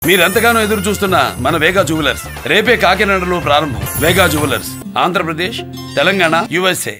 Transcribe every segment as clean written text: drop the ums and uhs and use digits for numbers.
మీరెంతగానో ఎదురు చూస్తున్న మన వేగా జ్యువెలర్స్ రేపే కాకినాడలో ప్రారంభం. వేగా జ్యువెలర్స్, ఆంధ్రప్రదేశ్, తెలంగాణ, USA.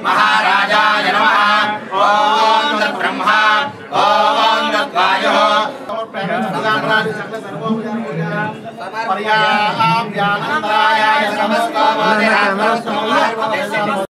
महाराजाय नमः। ओम तद्ब्रह्मा ओम तद्वायुः पर्याप्यानन्दाय समस्तोमोदिरात्मस्तोमोर्भवेत्।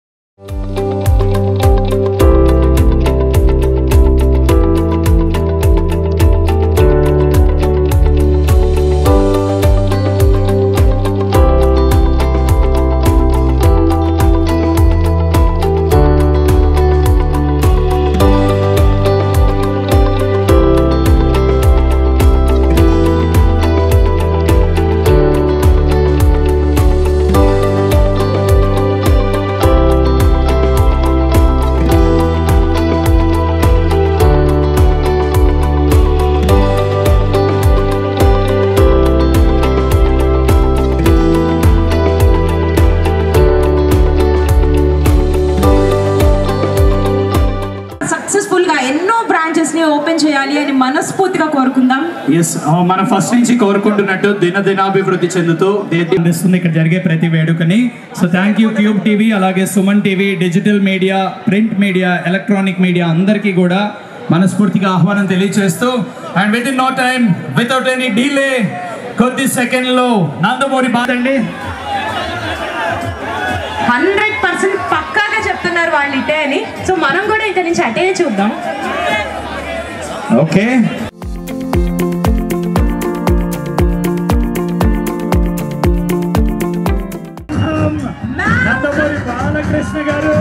మనస్ఫూర్తిగా కోరుకుందాం. ఎస్, మనం ఫస్ట్ నుంచి కోరుకుంటున్నట్టు దినదినాభివృద్ధి చెందుతూ అందిస్తుంది ఇక్కడ జరిగే ప్రతి వేడుకని. So thank you cube TV, అలాగే Suman TV, digital media, print media, electronic media అందరికీ కూడా మనస్ఫూర్తిగా ఆహ్వానం తెలియజేస్తూ and within no time without any delay కొద్ది సెకండ్లో నందమూరి బాదండి 100% పక్కాగా చెప్తున్నారు వాళ్ళు ఇటే అని. సో మనం కూడా ఇక్కడ నుంచి అటే చూద్దాం. ఓకే, నందమూరి బాలకృష్ణ గారు.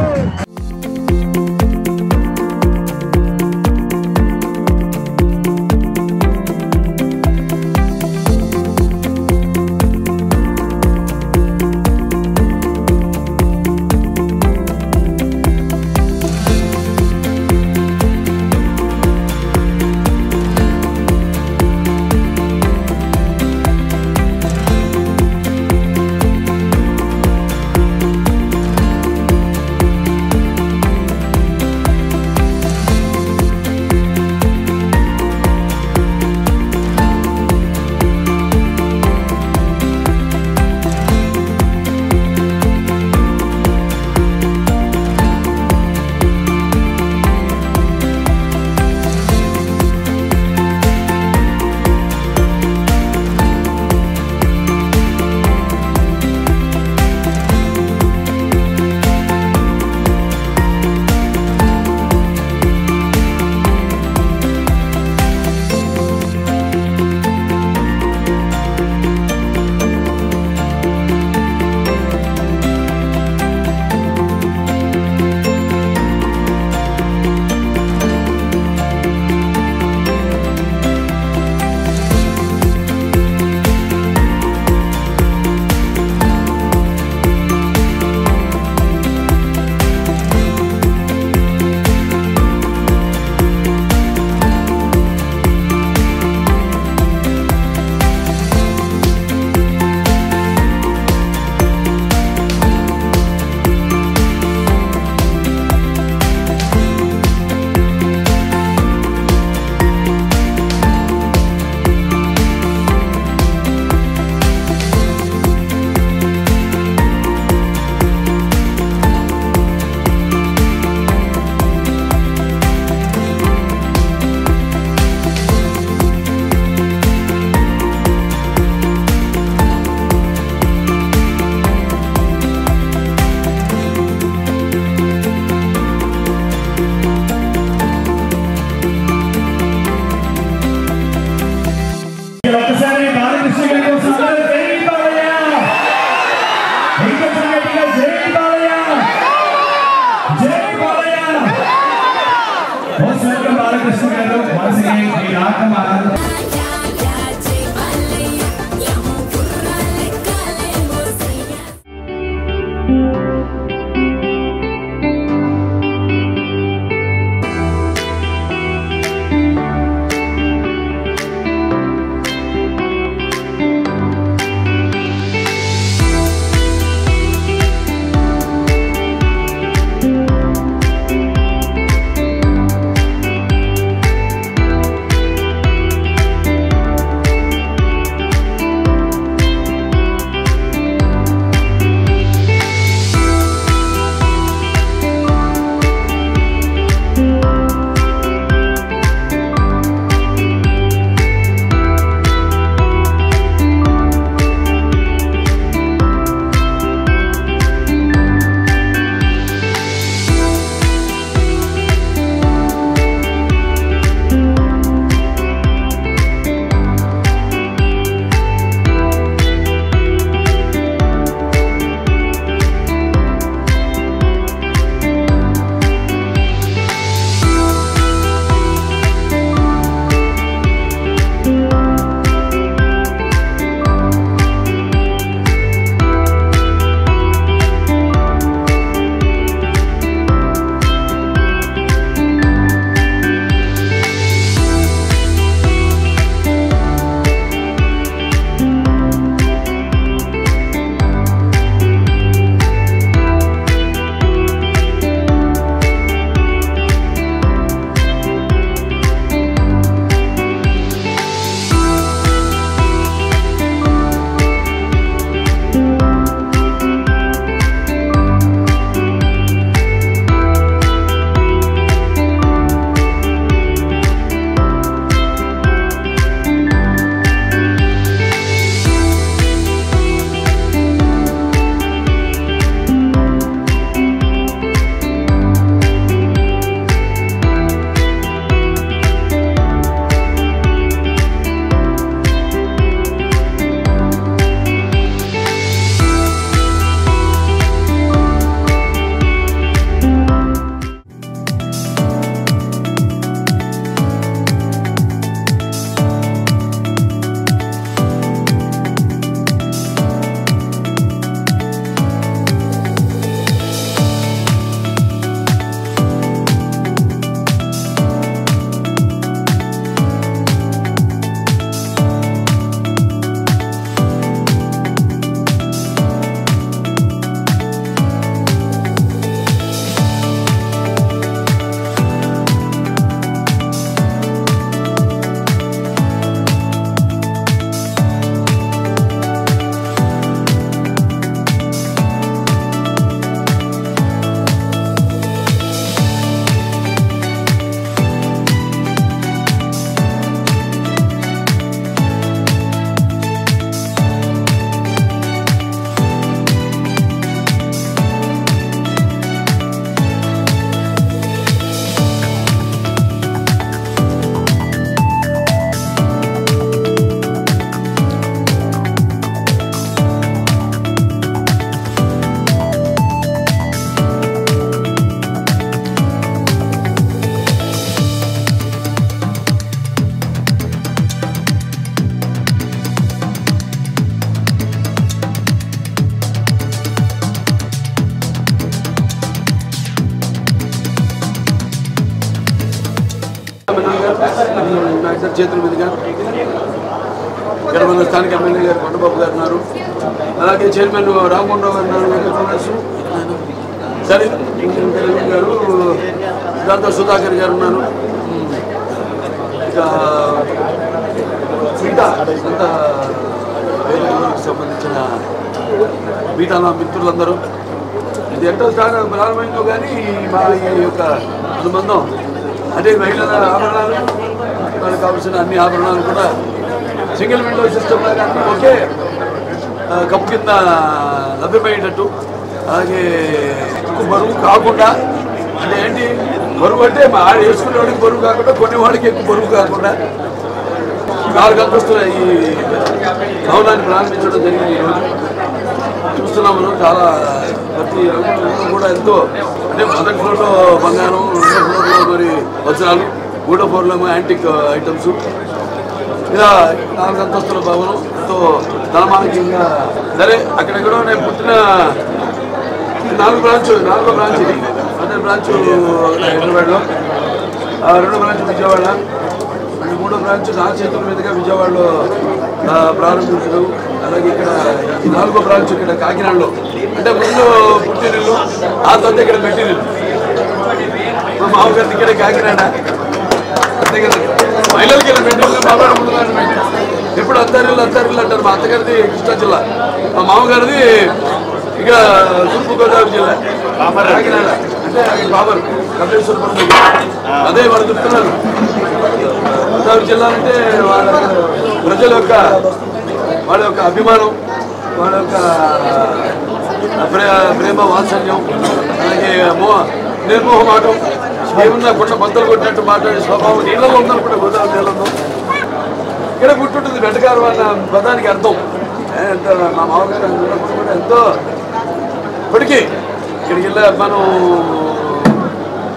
చేతుల మీదుగా ఇక్కడ మన స్థానిక ఎమ్మెల్యే గారు కొండబాబు గారు ఉన్నారు, అలాగే చైర్మన్ రామమోహన్ రావు గారు ఉన్నారు, సరే గారు దాంతో సుధాకర్ గారు ఉన్నారు, ఇక మిగతా అంత వేదికలకు సంబంధించిన మిగతా నా మిత్రులందరూ. ఇది ఎంతో ప్రారంభమైందో కానీ మా ఈ యొక్క అనుబంధం అంటే మహిళల ఆభరణాలు, మనకు కావాల్సిన అన్ని ఆభరణాలు కూడా సింగిల్ విండో సిస్టమ్ లాగా అన్నీ ఒకే కప్పు కింద లభ్యమయ్యేటట్టు, అలాగే ఎక్కువ బరువు కాకుండా, అంటే ఏంటి బరువు అంటే మా ఆడ వేసుకునే వాడికి బరువు కాకుండా కొన్ని వాడికి ఎక్కువ బరువు కాకుండా 4 అంతస్తుల ఈ భవనాన్ని ప్రారంభించడం జరిగింది. ఈరోజు చూస్తున్నాం మనం చాలా ప్రతి రంగంలో కూడా ఎంతో, అంటే మొదటి ఫ్లోర్లో బంగారం, 2వ ఫ్లోర్లో మరి వజ్రాలు, గూడ ఫోర్లేమో యాంటిక్ ఐటమ్స్. ఇలా 4 అంతస్తుల భవనం ఎంతో ధనమానికంగా. సరే అక్కడెక్కడో నేను పుట్టిన 4 బ్రాంచ్ ఇది. మొదటి బ్రాంచ్ హైదరాబాద్లో, 2వ బ్రాంచ్ విజయవాడ, 3వ బ్రాంచ్ నా చేతుల మీదుగా విజయవాడలో ప్రారంభించడం. అలాగే ఇక్కడ 4వ బ్రాంచ్ ఇక్కడ కాకినాడలో. అంటే ముందు పుట్టినిల్లు, ఆ తర్వాత ఇక్కడ పెట్టినిల్లు. మా మామగారి ఇక్కడ కాకినాడ, అంతే కదా. మహిళలకి ఇక్కడ పెట్టినిల్లు, బాబాడు ముందుగానే పెట్టారు. ఎప్పుడు అత్తారిల్లు అంటారు. మా అత్తగారిది కృష్ణా జిల్లా, మా మామగారిది ఇక తూర్పుగోదావరి జిల్లా కాకినాడ. అంటే బాబర్ కపిలేశ్వరపురం దగ్గర. అదే వాళ్ళు చెప్తున్నారు. గోదావరి జిల్లా అంటే వాళ్ళ ప్రజల యొక్క వాళ్ళ యొక్క అభిమానం, వాళ్ళ యొక్క ప్రేమ వాత్సల్యం, అలాగే నిర్మోహమాటం, ఏమన్నా కొండ బద్దలు కొట్టినట్టు మాట్లాడే స్వభావం నీళ్ళలో ఉందనుకుంటే గోదావరి నీళ్ళలో. ఇక్కడ పుట్టుంటుంది వెంటకారు అన్న పదానికి అర్థం. ఎంతో మా మామగారు కూడా ఎంతో ఇప్పటికీ ఇక్కడికి వెళ్ళా మనం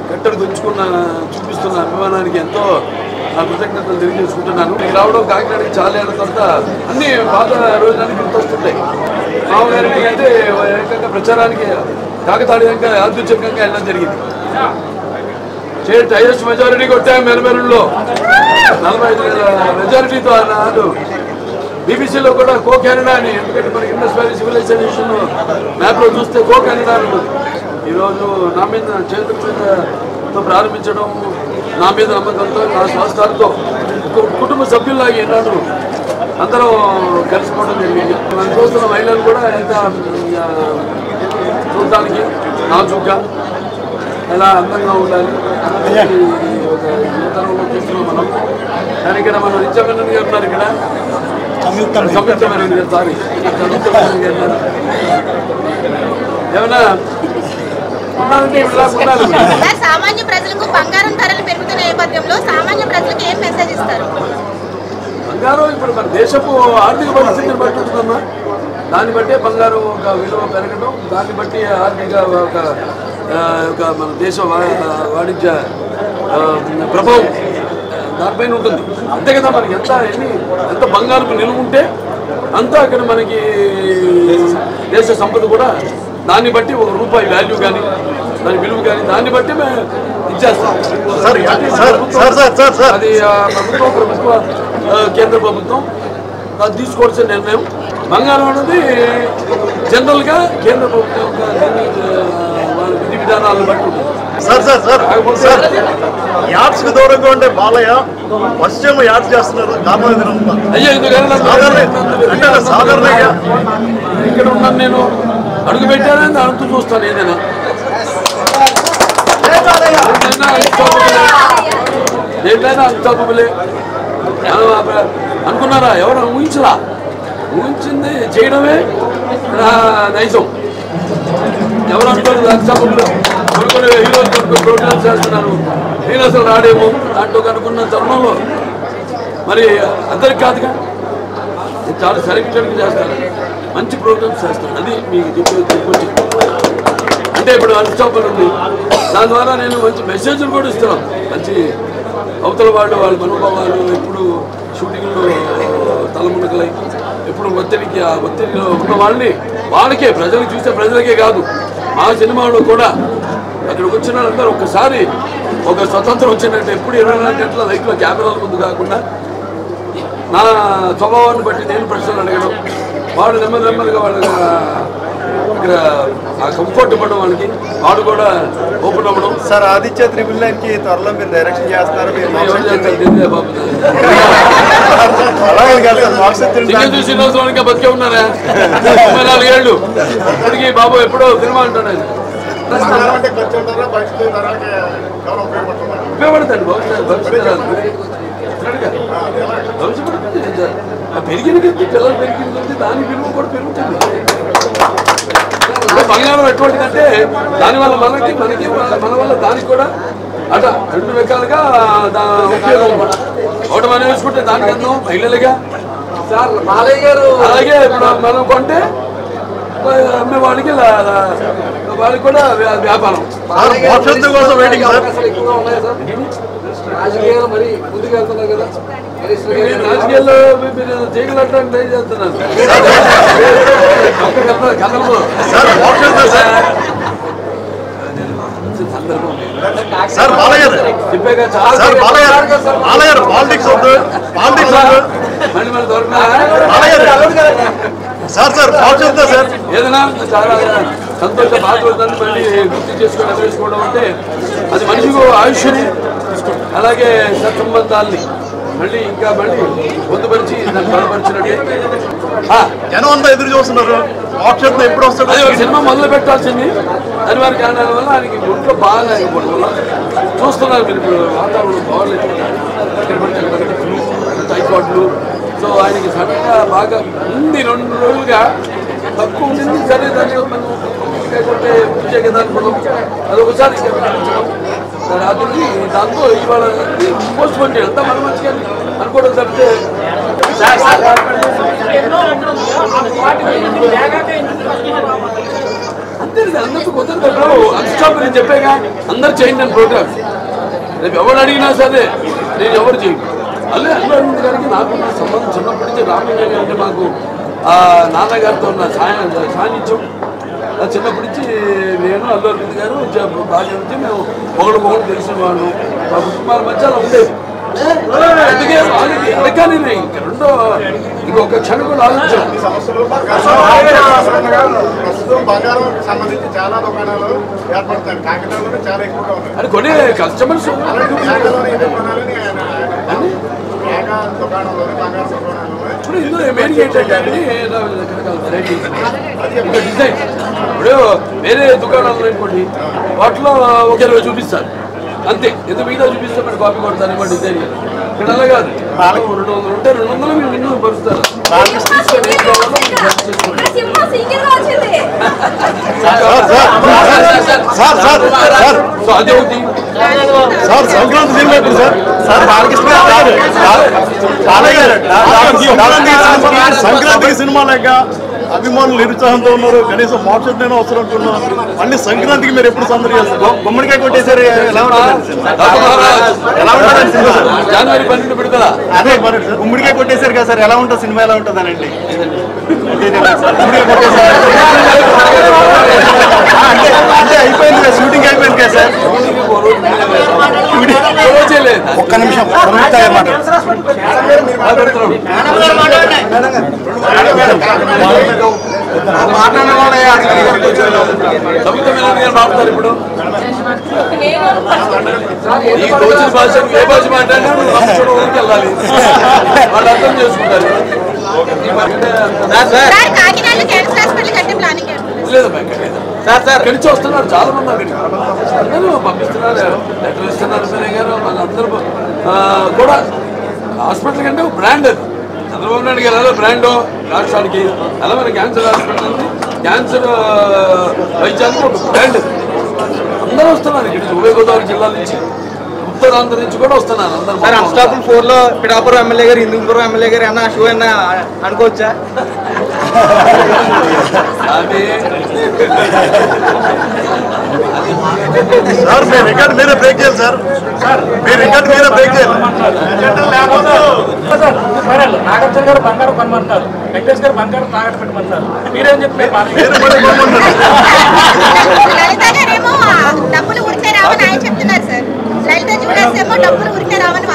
కట్టడి చూపిస్తున్న అభిమానానికి ఎంతో నా కృతజ్ఞతలు తెలియజేసుకుంటున్నాను. ఇక్కడికి రావడం కాకినాడకి చాలా ఏళ్ళ తర్వాత అన్ని పాత రోజులన్నీ గుర్తొస్తుంటాయి. మామగారికి అంటే ఏకంగా ప్రచారానికి కాకతాళీయంగా యాదృచ్ఛికంగా వెళ్ళడం జరిగింది. హైయెస్ట్ మెజారిటీ కొట్టాము మెరుమెరుల్లో, 45,000 మెజారిటీతో అన్నాడు. బీబీసీలో కూడా కో కెనడా అని, ఎందుకంటే మనకి ఇండస్ వ్యాలీ సివిలైజేషన్ మ్యాప్లో చూస్తే కో కెనడా అని ఉంటుంది. ఈరోజు నా మీద చేతుల మీదతో ప్రారంభించడం, నా మీద నమ్మకంతో, నా సంస్థలతో కుటుంబ సభ్యుల్లాగా ఈనాడు అందరం కలిసిపోవడం జరిగింది. మనం చూస్తున్న మహిళలు కూడా ఎంత చూడటానికి నాజుగ్గా ఎలా అందంగా ఉండాలి ఒక యువతరంలో చూస్తున్నాం మనం. కానీ ఇక్కడ మనం నిత్యమేనన్ గారు ఉన్నారు. ఇక్కడ సంయుక్తమేనన్ గారు, సారీ సంయుక్తమేనన్ గారు ఏమన్నా ఉన్నారంటే ఇలా ఉండాలి. సామాన్య ప్రజలకు బంగారం ధరలు పెరుగుతున్న నేపథ్యంలో సామాన్య ప్రజలకు ఏం మెసేజ్ ఇస్తారు? బంగారం ఇప్పుడు మన దేశపు ఆర్థిక పరిస్థితిని బట్టి ఉంటుందమ్మా. దాన్ని బట్టే బంగారం ఒక విలువ పెరగడం, దాన్ని బట్టి ఆర్థిక ఒక మన దేశ వాణిజ్య ప్రభావం దానిపైన ఉంటుంది. అంతే కదా. మనకి ఎంత బంగారం నిలువ ఉంటే అంతా అక్కడ మనకి దేశ సంపద కూడా దాన్ని బట్టి ₹1 వాల్యూ కానీ దాని విలువ కానీ దాన్ని బట్టి మేము ఇచ్చేస్తాం. అది ప్రభుత్వ కేంద్ర ప్రభుత్వం అది తీసుకోవాల్సిన నిర్ణయం. బంగారం అనేది జనరల్గా కేంద్ర ప్రభుత్వం వాళ్ళ విధి విధానాలను బట్టి ఉంటుంది. యాడ్స్ కు దూరంగా ఉండే బాలయ్య ఫస్ట్ టైం యాడ్స్ చేస్తున్నారు. అయ్యో సాధారణంగా ఇక్కడ ఉన్నాను నేను, అడుగు పెట్టానని అంటూ చూస్తాను. ఏదైనా దేంట్లైనా అన్స్టాపబులే అనుకున్నారా? ఎవరు ఊహించలా? ఊహించింది చేయడమే నైజం. ఎవరు అనుకోలేదు అన్స్టాపబుల్. కొన్ని హీరోలు ప్రోగ్రామ్స్ చేస్తున్నారు, హీరోస్ రాడేమో దాంట్లో అనుకున్న తరుణంలో మరి అందరికి కాదుగా. చాలా సెలెక్టెడ్గా చేస్తారు, మంచి ప్రోగ్రామ్స్ చేస్తాను. అది మీకు చెప్పేది. అంటే ఇప్పుడు అన్స్టాపబుల్ ఉంది, దాని ద్వారా నేను మంచి మెసేజ్లు కూడా ఇస్తున్నాను. మంచి అవతల వాళ్ళ మనోభావాలు ఎప్పుడు షూటింగ్లో తలమునకలై ఎప్పుడు ఒత్తిడిలో ఉన్న వాళ్ళకే ప్రజలకు చూస్తే ప్రజలకే కాదు, మా సినిమాలో కూడా అక్కడికి వచ్చిన వాళ్ళందరూ ఒక్కసారి ఒక స్వతంత్రం వచ్చినట్టు ఎప్పుడు 24 గంటల లైఫ్లో కెమెరాల ముందు కాకుండా నా స్వభావాన్ని బట్టి నేను ప్రశ్నలు అడగడం, వాడు నెమ్మదిగా వాళ్ళు ఇక్కడ ఆ కంఫర్ట్ ఇవ్వడం, వాడు కూడా ఓపెన్ అవ్వడం. సార్ ఆదిత్య 999కి త్వరలో మీరు డైరెక్షన్ చేస్తున్నారు. శ్రీనివాసరావు బతికే ఉన్నారా? 34 ఏళ్ళు ఇప్పటికి బాబు ఎప్పుడో సినిమా అంటాడు. ఉపయోగపడతాడు పెరిగిన పిల్లలు పెరిగింది, దాని విలువ కూడా పెరుగుతుంది. బంగారం ఎటువంటిదంటే దానివల్ల మనకి మన వల్ల దానికి కూడా అట 2 రకాలుగా ఉపయోగం. ఒకటి మనం వేసుకుంటే దానికి అందం మహిళలుగా. అలాగే ఇప్పుడు మనం కొంటే అమ్మే వాళ్ళకి కూడా వ్యాపారం. రాజకీయాలు మరి ముందుకు వెళ్తున్నారు కదా, రాజకీయాల్లో మీరు చేయగలటానికి ట్రై చేస్తున్నారు కథలో సార్ బాలయ్య చెప్పాక సార్ బాలయ్య పాలిటిక్స్ మళ్ళీ మన దొరకనా సార్ పాల్చొద్దా సార్ ఏదైనా చాలా సంతోష బాధపడుతుంది మళ్ళీ గుర్తు చేసుకోవడం అంటే అది మనిషికి ఆయుష్ని అలాగే సత్సంబంధాలని మళ్ళీ పొందుపరిచి దాన్ని బలపరిచినట్టే జనం అంతా ఎదురు చూస్తున్నారు. మోక్షం ఎప్పుడు వస్తాడు? అదే సినిమా మొదలు పెట్టాల్సింది అనివార్య కారణాల వల్ల ఆయనకి ఒంట్లో బాగా అయిపోవడం వల్ల చూస్తున్నారు మీరు ఇప్పుడు వాతావరణం బాగోలేదు టైఫాయిడ్లు. సో ఆయనకి సడన్గా బాగా ఉంది 2 రోజులుగా తక్కువ ఉండింది. సరే దాన్ని మనం లేకుంటే ప్రత్యేకత అనుకోవడం అదొకసారి రాత్రి దాంతో ఇవాళ పోస్ట్ పోన్ చేయడం అంతా మన మంచిగా అనుకోవడం తప్పితే అంతే అందరితో కుదరదు. అన్స్టాప్ నేను చెప్పాగా అందరు చేయండి అని ప్రోగ్రామ్స్. రేపు ఎవరు అడిగినా సరే నేను ఎవరు చేయను. అల్లు అరవింద్ గారికి నాకు సంబంధం చిన్నప్పటి నుంచి రామయ్య గారు అంటే మాకు నాన్నగారితో ఉన్న సాన్నిధ్యం చిన్నప్పటి నుంచి నేను అల్లు అరవింద్ గారు బాగా నుంచి మేము పొగడు తెలిసిన వాళ్ళు మా కుటుంబాల మధ్య అలా ఉండేది. అందుకే వాళ్ళకి అడగానే రెండో ఇంకొక క్షణం కూడా ఆలోచించాం. బంగారం సంబంధించి చాలా దుకాణాలు ఏర్పడతాయి. కాకినాడలో చాలా ఎక్కువగా ఉన్నాయి. అది కొన్ని కస్టమర్స్ ఇప్పుడు ఇందులో మెయిన్ ఏంటంటే డిజైన్ ఇప్పుడు వేరే దుకాణాలు అనుకోండి వాటిలో ఒకే రోజు చూపిస్తారు అంతే. ఎందుకు మిగతా చూపిస్తే మరి కాపీ కొడతారు ఇవ్వండి డిజైన్. ఇక్కడ అలా కాదు 200 ఉంటే 200 మీరు విన్ను పరుస్తారు. అదే అవుతుంది సార్ సంక్రాంతి సినిమా ఎప్పుడు సార్? సార్ బాలకృష్ణ సంక్రాంతికి సినిమా లేక అభిమానులు నిరుత్సాహంతో ఉన్నారు. కనీసం మోక్షం అవసరం అంటున్నారు. మళ్ళీ సంక్రాంతికి మీరు ఎప్పుడు సందడి చేస్తారు? గుమ్మడికాయ కొట్టేసారు. ఎలా ఉంటుంది జనవరి 12 పెడతారా? అదే గుమ్మడికాయ కొట్టేశారు కదా సార్, ఎలా ఉంటుంది సినిమా? ఎలా ఉంటుంది అనండి. అంటే అయిపోయింది కదా, షూటింగ్ అయిపోయింది కదా సార్. ఒక్క నిమిషం మాట్లాడతారు. ఇప్పుడు ఈ కోచిన భాష ఏ భాష మాట్లాడినా వెళ్ళాలి, వాళ్ళు అర్థం చేసుకుంటారు. ఇక్కడి నుంచి వస్తున్నారు చాలా మంది. అక్కడికి అందరూ పంపిస్తున్నారు, లెటర్ ఇస్తున్నారు. సరే గారు వాళ్ళందరూ కూడా హాస్పిటల్ కంటే బ్రాండ్ అది. చంద్రబాబు నాయుడు గారు ఎలా బ్రాండ్ రాష్ట్రానికి అలా మన క్యాన్సర్ హాస్పిటల్ ఉంది. క్యాన్సర్ వైద్యానికి ఒక బ్రాండ్. అందరూ వస్తున్నారు ఇక్కడికి, ఉభయ గోదావరి జిల్లాల నుంచి ఉత్తరాంధ్ర నుంచి కూడా వస్తున్నారు అందరూ. అన్స్టాపుల్ 4లో పిఠాపురం ఎమ్మెల్యే గారు, హిందూపురం ఎమ్మెల్యే గారు అన్న షో అన్న అనుకోవచ్చా? సార్ మీ రికార్డ్ మీరే బ్రేక్ చేయాలి సార్. మీ రికార్డ్ మీరే బ్రేక్ చేయాలి. నాగార్జున గారు బంగారం కొనమంటారు, వెంకటేష్ గారు బంగారం తాగట్టు పెట్టమంటారు. మీరేం చెప్పారు? లలిత గారేమో డబ్బులు ఉరికే రావని ఆయన చెప్తున్నారు సార్. లలిత జ్యువెలర్స్ ఏమో డబ్బులు ఉరికే రావని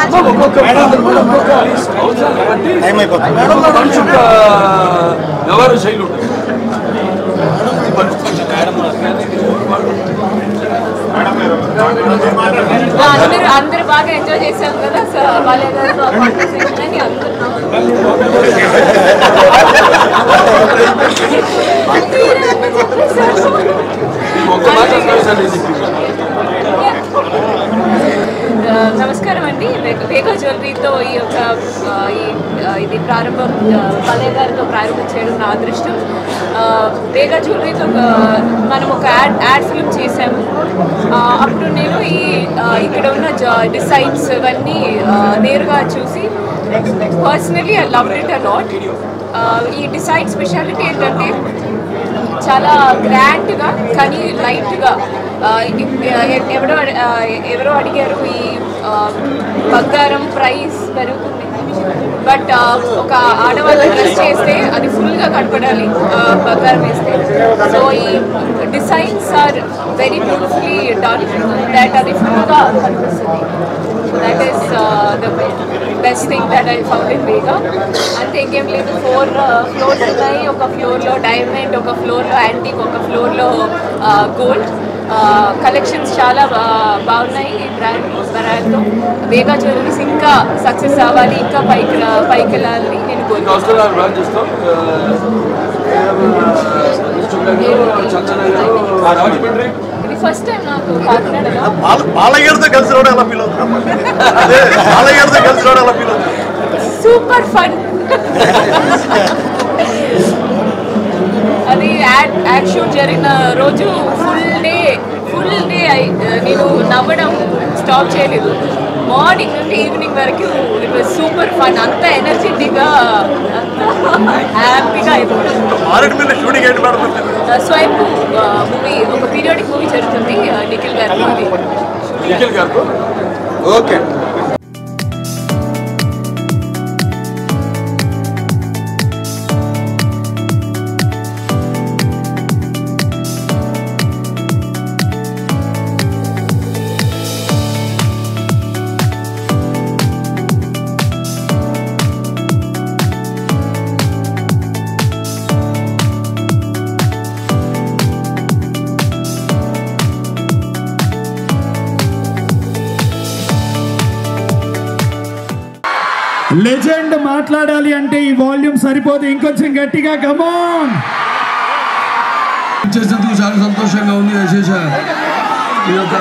వ్యవహార శైలి ఉంటుంది. అందరూ బాగా ఎంజాయ్ చేశాం కదా సార్. బాలయ్య గారితో కాన్వర్సేషన్ అని అనుకున్నాం. నమస్కారం అండి. వేగా జ్యువెలరీతో ఈ యొక్క ఇది ప్రారంభం బాలయ్య గారితో ప్రారంభం చేయడం నా అదృష్టం. వేగా జ్యువెలరీతో మనం ఒక యాడ్ ఫిల్మ్ చేసాము. అప్పుడు నేను ఇక్కడ ఉన్న డిజైన్స్ ఇవన్నీ నేరుగా చూసి personally I loved it a lot. ఈ డిజైన్ స్పెషాలిటీ ఏంటంటే చాలా గ్రాండ్గా కానీ లైట్గా ఎవరో అడిగారు ఈ బంగారం ప్రైస్ పెరుగుతుంది బట్ ఒక ఆడవాళ్ళ డ్రెస్ చేస్తే అది ఫుల్గా కనపడాలి బంగారం వేస్తే సో ఈ designs are very beautifully done that అది ఫుల్గా కనిపిస్తుంది so that is the best thing that I found in Vega అంతే ఇంకేం లేదు 4 ఫ్లోర్స్ ఉన్నాయి ఒక ఫ్లోర్లో డైమండ్ ఒక ఫ్లోర్లో యాంటిక్ ఒక ఫ్లోర్లో గోల్డ్ కలెక్షన్స్ చాలా బాగున్నాయి ఈ బ్రాండ్తో వేగా జ్యువెలరీస్ ఇంకా సక్సెస్ అవ్వాలి ఇంకా పైకి వెళ్ళాలని నేను కోరుకుంటున్నాను ఇది ఫస్ట్ టైం నాకు కాకినాడలో బాలయ్యతో కలిసి రావడం ఎలా ఫీల్ అవుతుంది బాలయ్యతో కలిసి రావడం ఎలా ఫీల్ అవుతుంది సూపర్ ఫన్ అది యాడ్ షూట్ జరిగిన రోజు ఫుల్ డే నేను నవ్వడం స్టాప్ చేయలేదు మార్నింగ్ నుండి ఈవినింగ్ వరకు ఇట్ వాజ్ సూపర్ ఫన్ అంత ఎనర్జెటిక్గా హ్యాపీగా అయిపోతుంది స్వైప్ మూవీ ఒక పీరియాడిక్ మూవీ జరుగుతుంది నిఖిల్ గారు ఓకే లెజెండ్ మాట్లాడాలి అంటే ఈ వాల్యూమ్ సరిపోదు ఇంకొంచెం గట్టిగా కమాన్ చేసేందుకు చాలా సంతోషంగా ఉంది యశేష ఈ యొక్క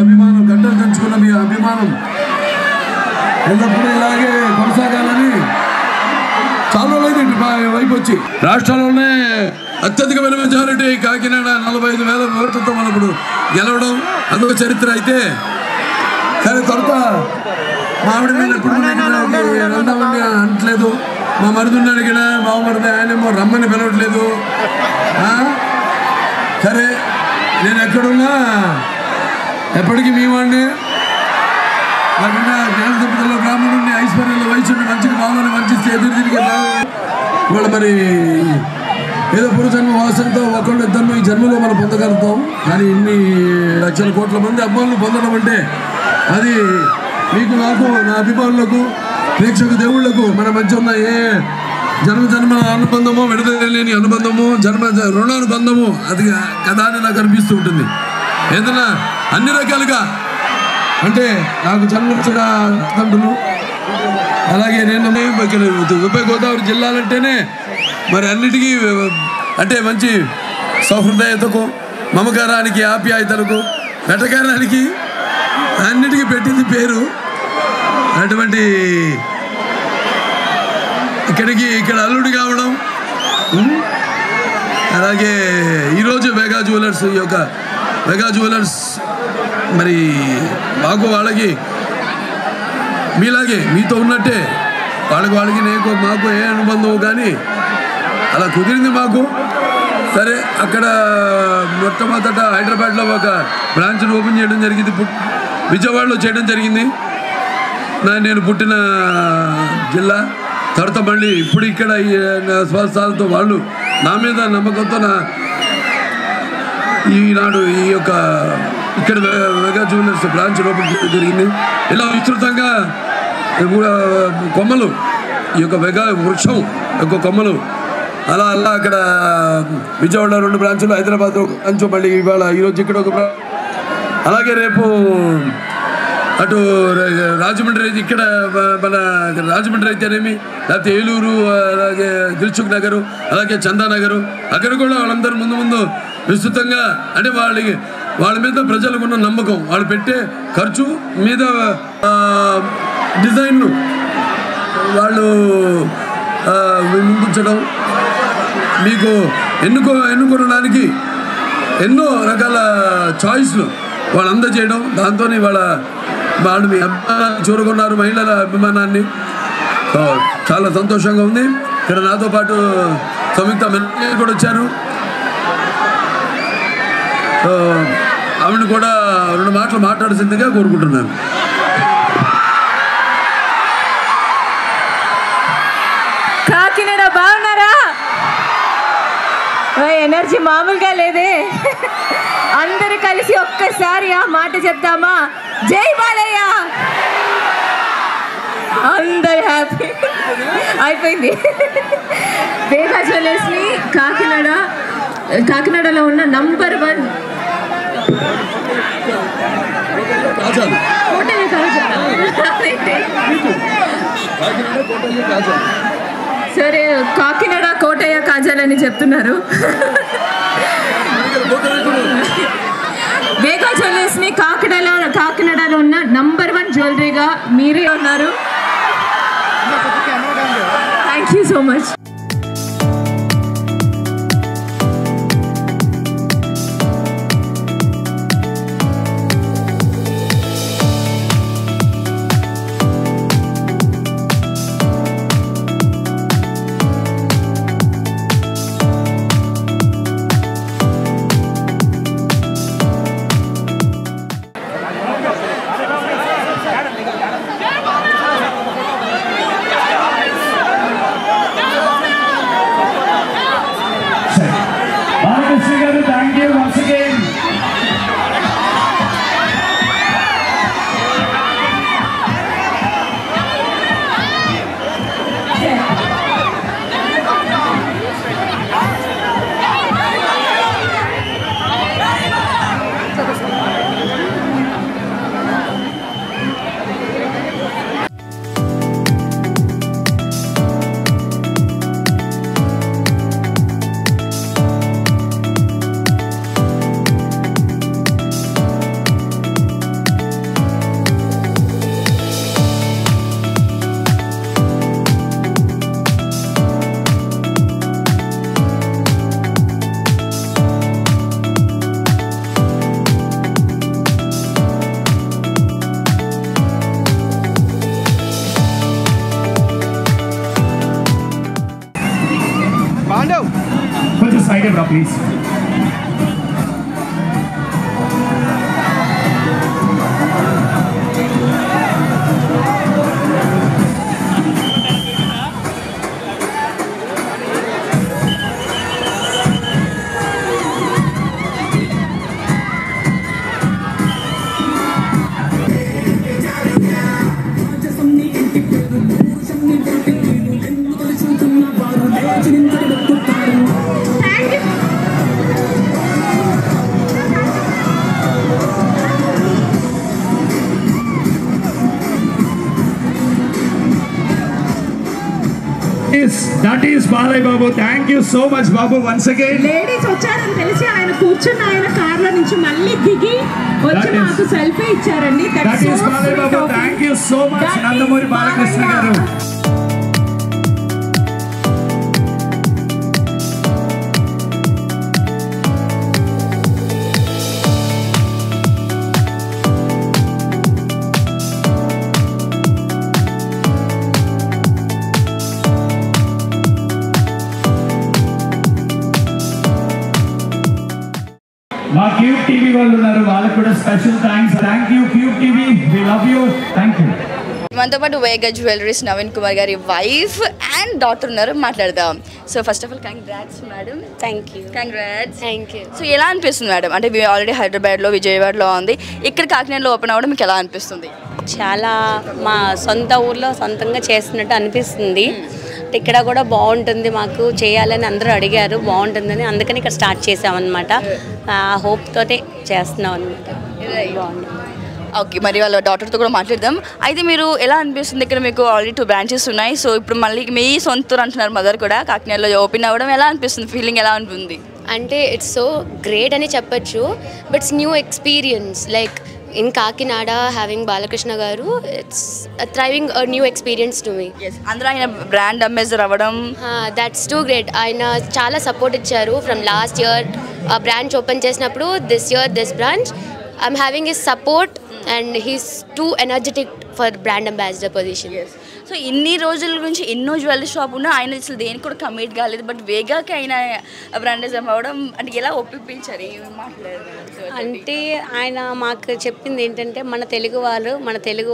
అభిమానం గంటలు పెంచుకున్న మీ అభిమానం ఎల్లప్పుడూ ఇలాగే కొనసాగాలని చాలా రోజులైంది వైపు వచ్చి రాష్ట్రంలోనే అత్యధికమైన మెజారిటీ కాకినాడ 45,000 ఓట్లతో మనం ఇప్పుడు గెలవడం అదొక చరిత్ర అయితే కానీ తర్వాత మామిడి మీద ఎప్పుడు వెళ్దామని అనట్లేదు మా మరుదుని అడిగినా మా మరుది ఆయనేమో రమ్మని పిలవట్లేదు సరే నేను ఎక్కడున్నా ఎప్పటికీ మీ వాడిని నాకున్న జ్ఞాన సంపదలో బ్రాహ్మణుడిని ఐశ్వర్యంలో వయసుని మంచిగా బాగుని మంచి ఎదురు తిరిగి ఇవాళ మరి ఏదో పురుషన్మ వాసనతో ఒకళ్ళు ఇద్దరు ఈ జన్మలో మనం పొందగలుగుతాం కానీ ఇన్ని లక్షల కోట్ల మంది అమ్మాయిలను పొందడం అంటే అది మీకు నాకు నా అభిమానులకు ప్రేక్షక దేవుళ్లకు మన మధ్య ఉన్న ఏ జన్మ అనుబంధమో విడదలేని అనుబంధము రుణానుబంధము అది కదా అని నాకు అనిపిస్తూ ఉంటుంది ఏదైనా అన్ని రకాలుగా అంటే నాకు జన్మించిన తండ్రులు అలాగే నేను ఉభయ గోదావరి జిల్లాలంటేనే మరి అన్నిటికీ అంటే మంచి సౌహృదయతకు మమకారానికి ఆప్యాయతలకు వెటకారానికి అన్నిటికీ పెట్టింది పేరు అటువంటి ఇక్కడ అల్లుడి కావడం అలాగే ఈరోజు మెగా జ్యువెలర్స్ ఈ యొక్క మెగా జ్యువెలర్స్ మరి వాళ్ళకి మీలాగే మీతో ఉన్నట్టే వాళ్ళకి మాకు ఏ అనుబంధం కానీ అలా కుదిరింది మాకు సరే అక్కడ మొట్టమొదట హైదరాబాద్లో ఒక బ్రాంచ్ను ఓపెన్ చేయడం జరిగింది విజయవాడలో చేయడం జరిగింది నేను పుట్టిన జిల్లా తర్వాత మళ్ళీ ఇప్పుడు ఇక్కడ స్వస్థాలతో వాళ్ళు నా మీద నమ్మకంతో ఈనాడు ఈ యొక్క ఇక్కడ మెగా జ్యువెలర్స్ బ్రాంచ్ ఓపెన్ చేయడం జరిగింది ఇలా విస్తృతంగా కొమ్మలు ఈ యొక్క మెగా వృక్షం యొక్క కొమ్మలు అలా అక్కడ విజయవాడ 2 బ్రాంచులు హైదరాబాద్ బ్రాంచ్ మళ్ళీ ఇవాళ ఈరోజు ఇక్కడ ఒక అలాగే రేపు అటు రాజమండ్రి ఇక్కడ మన రాజమండ్రి అయితేనేమి లేకపోతే ఏలూరు అలాగే దిల్సుఖ్ నగరు అలాగే చందానగరు అక్కడ కూడా వాళ్ళందరూ ముందు విస్తృతంగా అంటే వాళ్ళ మీద ప్రజలకు ఉన్న నమ్మకం వాళ్ళు పెట్టే ఖర్చు మీద డిజైన్లు వాళ్ళు ముందుంచడం మీకు ఎన్నుకోవడానికి ఎన్నో రకాల చాయిస్లు వాళ్ళు అందజేయడం దాంతో వాళ్ళు మీ అభిమానాన్ని చూరుకున్నారు మహిళల అభిమానాన్ని చాలా సంతోషంగా ఉంది ఇక్కడ నాతో పాటు సంయుక్త మేనేజర్ కూడా వచ్చారు. ఆవిడని కూడా 2 మాటలు మాట్లాడాల్సిందిగా కోరుకుంటున్నాను. కాకినాడ బాగున్నారా? ఎనర్జీ మామూలుగా లేదే. అందరూ కలిసి ఒక్కసారి ఆ మాట చెప్తామా? జై బాలయ్య. అందరు హ్యాపీ అయిపోయింది. వేగా జ్యువెలర్స్ని కాకినాడలో ఉన్న నంబర్ 1 కోటయ్య కాజాలు. సరే, కాకినాడ కోటయ్య కాజాలని చెప్తున్నారు. వేగా జ్యువెలర్స్ని కాకినాడలో ఉన్న నంబర్ 1 జ్యువెలరీగా మీరే ఉన్నారు. Thank you so much. Thank you once again. కొంచెం సైడ్ రా please. That is Balai Babu. Thank you so much, Babu, once again. Ladies వచ్చారని తెలిసి ఆయన కూర్చున్న కార్లో నుంచి మళ్ళీ దిగి వచ్చి మాకు సెల్ఫీ ఇచ్చారండి. That is Balai Babu. Thank you so much, Nandamuri Balakrishna garu. మా క్యూబ్ టీవీ వాళ్ళు ఉన్నారు, వాళ్ళకి కూడా special thanks. Thank you cube TV, we love you. Thank you. మనతో పాటు వేగా జ్యువెలరీస్ నవీన్ కుమార్ గారి వైఫ్ అండ్ డాటర్ ఉన్నారు, మాట్లాడదాం. So first of all congrats madam. Thank you. Congrats. Thank you. So ఎలా అనిపిస్తుంది మేడం? అంటే ఆల్రెడీ హైదరాబాద్లో, విజయవాడలో ఉంది, ఇక్కడ కాకినాడలో ఓపెన్ అవ్వడం మీకు ఎలా అనిపిస్తుంది? చాలా మా సొంత ఊర్లో సొంతంగా చేస్తున్నట్టు అనిపిస్తుంది. ఇక్కడ కూడా బాగుంటుంది, మాకు చేయాలని అందరూ అడిగారు, బాగుంటుందని అందుకని ఇక్కడ స్టార్ట్ చేసామన్నమాట. హోప్ తోటే చేస్తున్నాం అనమాట. బాగుంది. ఓకే, మరి వాళ్ళ డాక్టర్తో కూడా మాట్లాడదాం. అయితే మీరు ఎలా అనిపిస్తుంది? ఇక్కడ మీకు ఆల్రెడీ 2 బ్రాంచెస్ ఉన్నాయి. సో ఇప్పుడు మళ్ళీ మీ సొంతూరు అంటున్నారు మదర్ కూడా, కాకినాడలో ఓపెన్ అవ్వడం ఎలా అనిపిస్తుంది? ఫీలింగ్ ఎలా ఉంటుంది? అంటే ఇట్స్ సో గ్రేట్ అని చెప్పచ్చు. Buts new experience like in Kakinada having Balakrishna garu, it's a thriving a new experience to me. Yes, andra aina brand ambassador avadam, that's too great. Aina chaala support icharu from last year a branch open chesinappudu, this year this branch I'm having his support and he's too energetic for brand ambassador position. Yes, so ఇన్ని రోజుల నుంచి ఎన్నో jewellery shop ఉన్నా ఆయన అసలు దేనికి కూడా commit కాలేదు. బట్ వేగాకి ఆయన బ్రాండిజం అవ్వడం అంటే ఎలా ఒప్పించారు? ఏమి మాట్లాడారు అంటే ఆయన మాకు చెప్పింది ఏంటంటే మన తెలుగు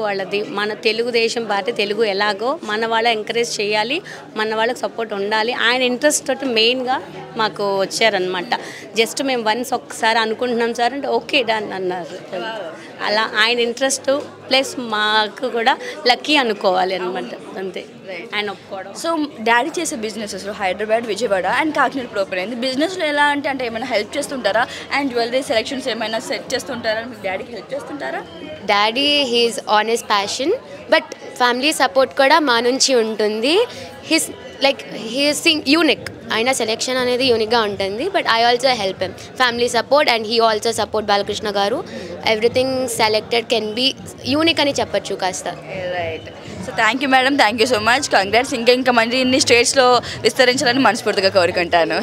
వాళ్ళది, మన తెలుగుదేశం పార్టీ తెలుగు ఎలాగో మన వాళ్ళ ఎంకరేజ్ చేయాలి, మన వాళ్ళకి సపోర్ట్ ఉండాలి. ఆయన ఇంట్రెస్ట్ తోటి మెయిన్గా మాకు వచ్చారనమాట. జస్ట్ మేము వన్స్ ఒకసారి అనుకుంటున్నాం సార్ అంటే ఓకే డన్ అన్నారు. అలా ఆయన ఇంట్రెస్ట్ ప్లస్ మాకు కూడా లక్కీ అనుకోవాలి అనమాట, అంతే ఆయన ఒప్పుకోవడం. సో డాడీ చేసే బిజినెసెస్లో హైదరాబాద్, విజయవాడ అండ్ కాకినాడ ఓపెన్ అయింది. బిజినెస్లో ఎలా అంటే ఏమైనా హెల్ప్ చేస్తుంటారా? అండ్ జ్యువెలరీ సెలెక్షన్స్ ఏమైనా సెట్ చేస్తుంటారా? మీకు డాడీకి హెల్ప్ చేస్తుంటారా? Daddy he's on his passion, but family support కూడా మా నుంచి ఉంటుంది. హీస్ యూనిక్, ఆయన సెలెక్షన్ అనేది యూనిక్గా ఉంటుంది. But I also help him, family support and he also support Balakrishna garu. Everything selected can be unique అని చెప్పచ్చు కాస్త. Right. So thank you madam, thank you so much. Congrats. ఇంకా మంది ఇన్ని స్టేట్స్లో విస్తరించాలని మనస్ఫూర్తిగా కోరుకుంటాను.